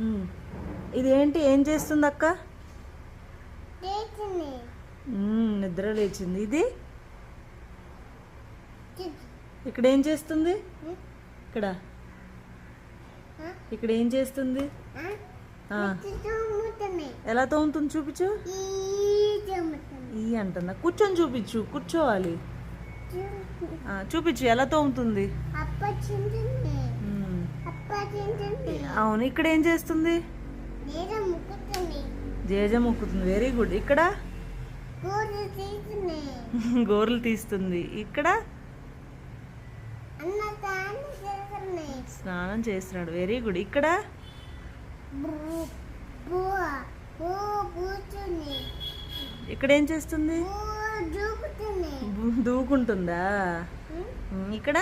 ఉమ్. ఇదేంటి ఏం చేస్తుంది అక్క? నిద్ర లేచింది. ఇది ఇక్కడ ఏం చేస్తుంది? ఇక్కడ ఇక్కడ ఏం చేస్తుంది? ఎలా తోముతుంది చూపించు. ఈ అంటుందా? కూర్చొని చూపించు. కూర్చోవాలి. చూపించు ఎలా తోముతుంది. అవును. ఇక్కడ ఏం చేస్తుంది? జేజ ముక్కుతుంది. Very good. ఇక్కడ గోర్లు తీస్తుంది. ఇక్కడ స్నానం చేస్తున్నాడు. Very good. ఇక్కడ ఇక్కడ ఏం చేస్తుంది? దూకుంటుందా? ఇక్కడ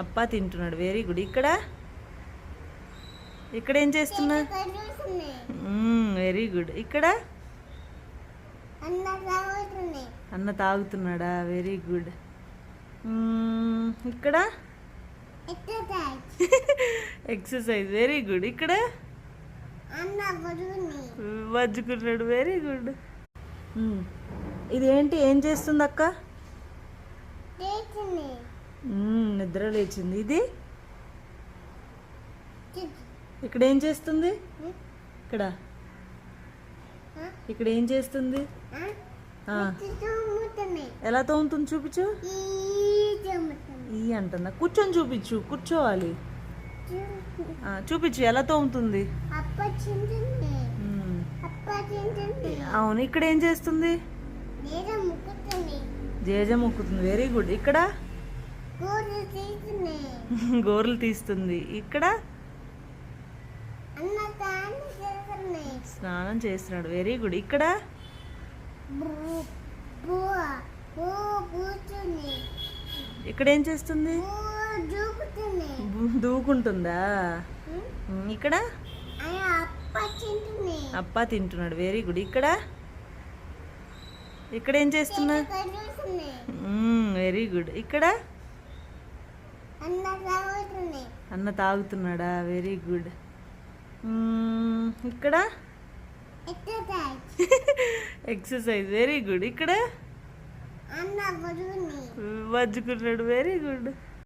అప్ప తింటున్నాడు. Very good. ఇక్కడ ఇక్కడ ఏం చేస్తున్నా? Very good. ఇక్కడ అన్న తాగుతున్నాడా? Very good. ఇక్కడ ఎక్సర్సైజ్. Very good. ఇక్కడ వజ్జుకున్నాడు. Very good. ఇదేంటి ఏం చేస్తుంది అక్క? నిద్ర లేచింది. ఇది ఇక్కడ ఏం చేస్తుంది? ఇక్కడ ఇక్కడ ఏం చేస్తుంది? ఎలా తోముతుంది చూపించు. ఈ అంటుందా? కూర్చొని చూపించు. కూర్చోవాలి. చూపించు ఎలా తోముతుంది. అవును. ఇక్కడ ఏం చేస్తుంది? జేజ ముక్కుతుంది. Very good. ఇక్కడ గోర్లు తీస్తుంది. ఇక్కడ స్నానం చేస్తున్నాడు. Very good. ఇక్కడ ఇక్కడ ఏం చేస్తుంది? దూకుంటుందా? ఇక్కడ అప్ప తింటున్నాడు. Very good. ఇక్కడ ఇక్కడ ఏం చేస్తున్నా? Very good. ఇక్కడ అన్న తాగుతున్నాడా? Very good. ఇక్కడ ఎక్సర్సైజ్. Very good. ఇక్కడ వజ్జుకున్నాడు. Very good.